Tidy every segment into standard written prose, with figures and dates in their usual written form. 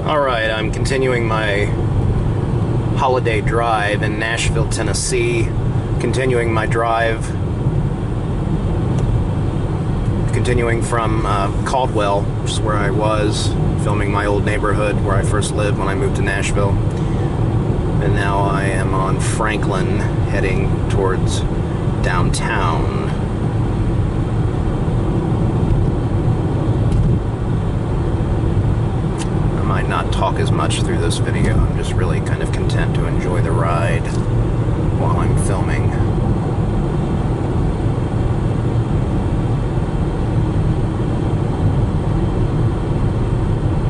Alright, I'm continuing my holiday drive in Nashville, Tennessee. Continuing my drive, continuing from Caldwell, which is where I was, filming my old neighborhood where I first lived when I moved to Nashville. And now I am on Franklin, heading towards downtown. I might not talk as much through this video. I'm just really kind of content to enjoy the ride while I'm filming.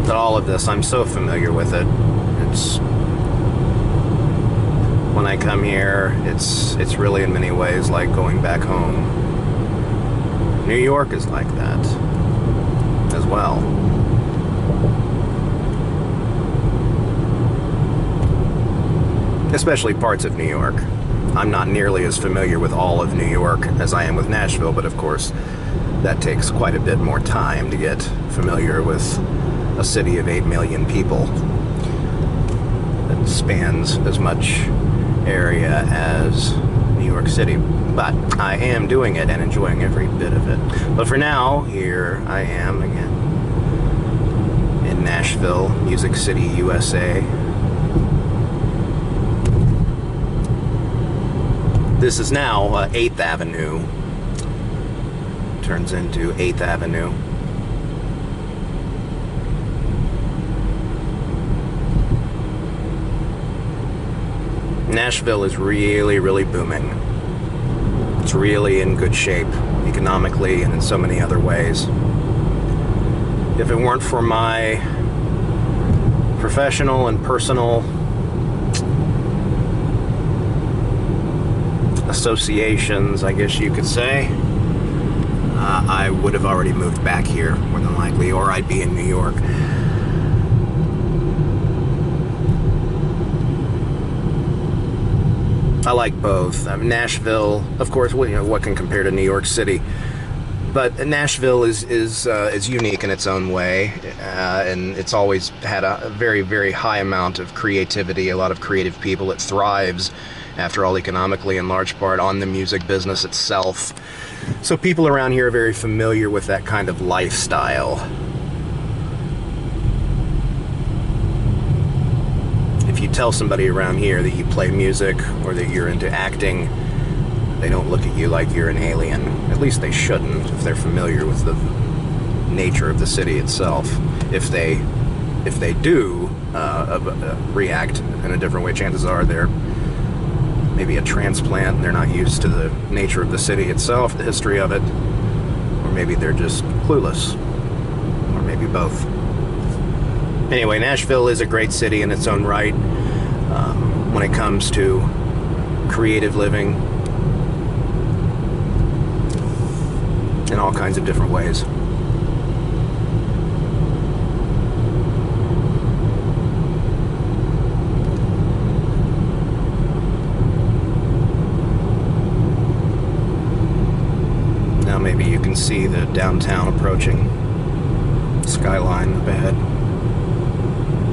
But all of this, I'm so familiar with it. It's when I come here, it's really in many ways like going back home. New York is like that as well. Especially parts of New York. I'm not nearly as familiar with all of New York as I am with Nashville, but of course that takes quite a bit more time to get familiar with a city of 8 million people that spans as much area as New York City. But I am doing it and enjoying every bit of it. But for now, here I am again in Nashville, Music City, USA. This is now 8th Avenue. Turns into 8th Avenue. Nashville is really, really booming. It's really in good shape, economically and in so many other ways. If it weren't for my professional and personal associations, I guess you could say, I would have already moved back here, more than likely, or I'd be in New York. I like both. Nashville, of course, what can compare to New York City? But Nashville is unique in its own way, and it's always had a very, very high amount of creativity, a lot of creative people. It thrives, after all, economically in large part on the music business itself. So people around here are very familiar with that kind of lifestyle. If you tell somebody around here that you play music or that you're into acting, they don't look at you like you're an alien. At least they shouldn't, if they're familiar with the nature of the city itself. If they do react in a different way, chances are they're maybe a transplant and they're not used to the nature of the city itself, the history of it, or maybe they're just clueless, or maybe both. Anyway, Nashville is a great city in its own right when it comes to creative living in all kinds of different ways. Now maybe you can see the downtown approaching, skyline up ahead.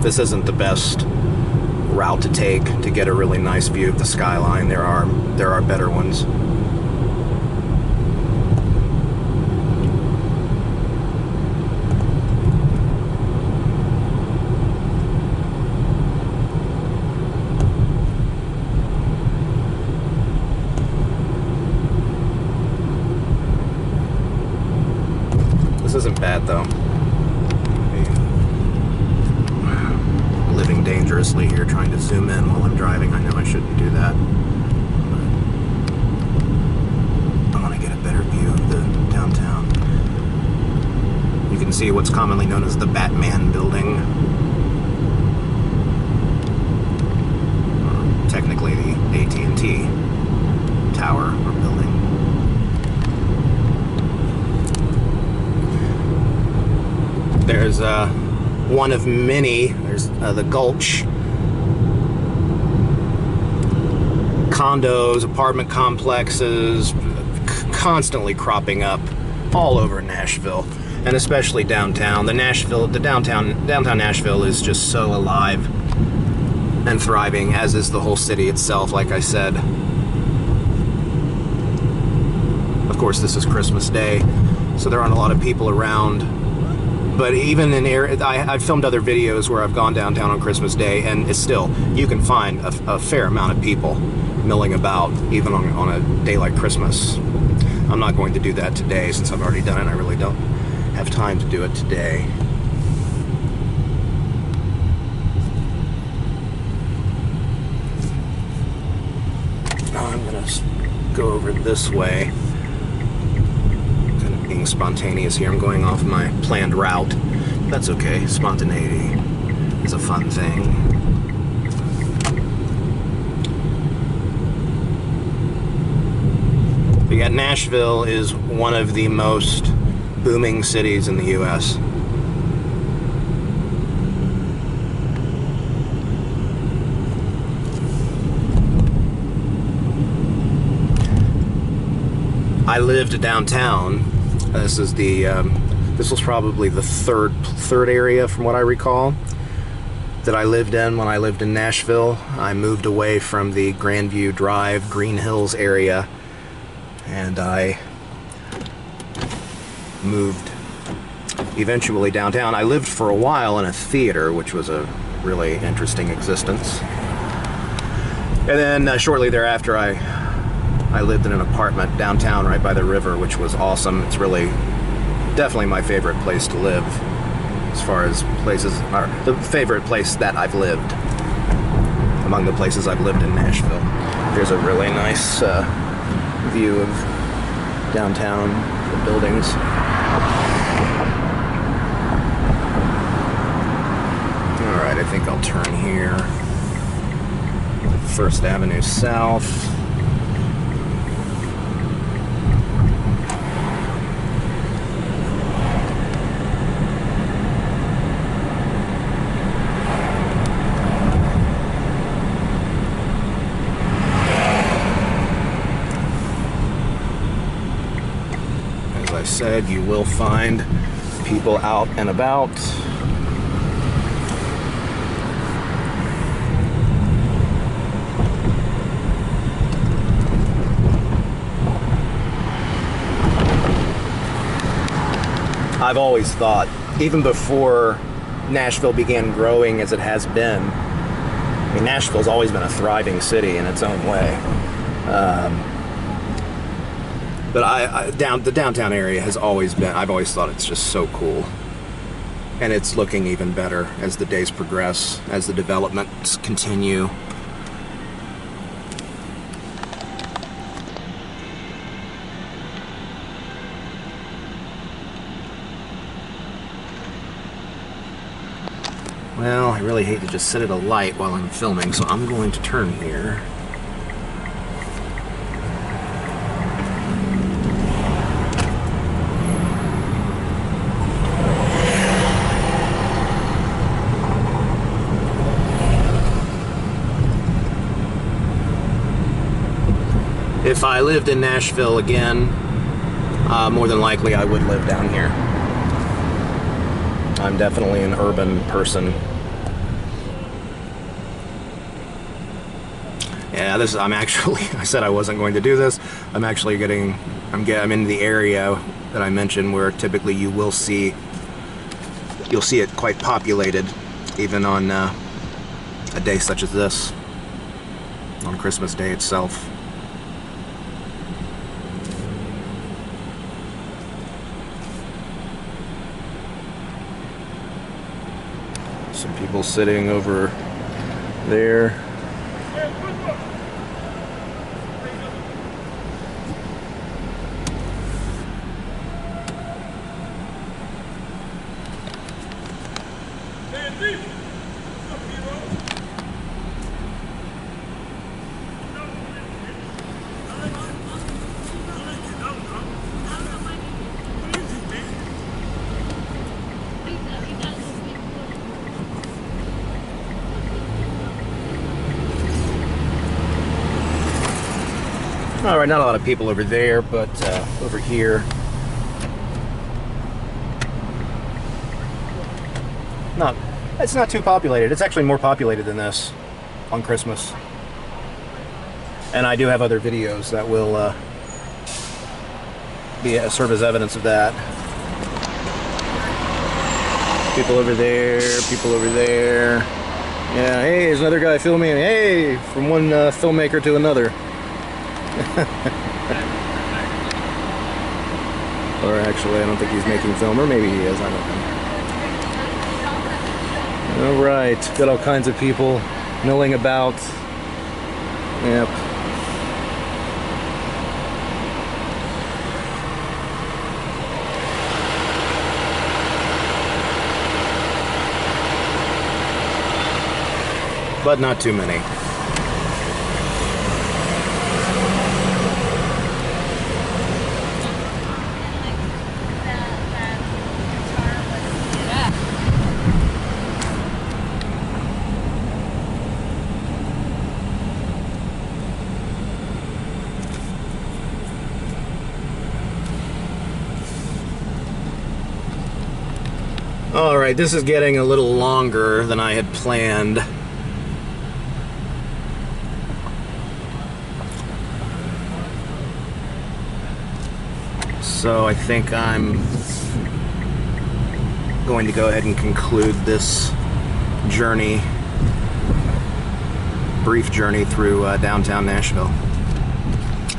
This isn't the best route to take to get a really nice view of the skyline. There are better ones. This isn't bad though. Living dangerously here, trying to zoom in while I'm driving. I know I shouldn't do that. I want to get a better view of the downtown. You can see what's commonly known as the Batman building. Technically the AT&T tower or building. There's one of many. There's the Gulch. Condos, apartment complexes, constantly cropping up all over Nashville. and especially downtown. Downtown Nashville is just so alive and thriving, as is the whole city itself, like I said. Of course, this is Christmas Day, so there aren't a lot of people around. But even in I've filmed other videos where I've gone downtown on Christmas Day, and it's still, you can find a fair amount of people milling about, even on a day like Christmas. I'm not going to do that today since I've already done it. I really don't have time to do it today. I'm gonna go over this way. Kind of being spontaneous here. I'm going off my planned route. That's okay. Spontaneity is a fun thing. But yet Nashville is one of the most booming cities in the U.S. I lived downtown. This was probably the third area, from what I recall, that I lived in when I lived in Nashville. I moved away from the Grandview Drive, Green Hills area, and I moved eventually downtown. I lived for a while in a theater, which was a really interesting existence. And then shortly thereafter, I lived in an apartment downtown right by the river, which was awesome. It's really definitely my favorite place to live, as far as places, or the favorite place that I've lived among the places I've lived in Nashville. There's a really nice view of downtown, the buildings. Alright, I think I'll turn here. First Avenue South. Said, you will find people out and about. I've always thought, even before Nashville began growing as it has been, I mean, Nashville's always been a thriving city in its own way. But the downtown area has always been, I've always thought it's just so cool. And it's looking even better as the days progress, as the developments continue. Well, I really hate to just sit at a light while I'm filming, so I'm going to turn here. If I lived in Nashville again, more than likely I would live down here. I'm definitely an urban person. Yeah, I'm actually, I said I wasn't going to do this. I'm actually I'm in the area that I mentioned where typically you'll see it quite populated, even on a day such as this, on Christmas Day itself. Some people sitting over there. Alright, not a lot of people over there, but over here. It's not too populated. It's actually more populated than this on Christmas. And I do have other videos that will serve as evidence of that. People over there, people over there. Yeah, hey, there's another guy filming. Hey, from one filmmaker to another. Or actually, I don't think he's making film, or maybe he is, I don't know. Alright, got all kinds of people milling about. Yep. But not too many. Alright, this is getting a little longer than I had planned. So I think I'm going to go ahead and conclude this journey, brief journey through downtown Nashville.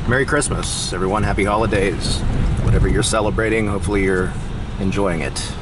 Merry Christmas, everyone. Happy holidays. Whatever you're celebrating, hopefully you're enjoying it.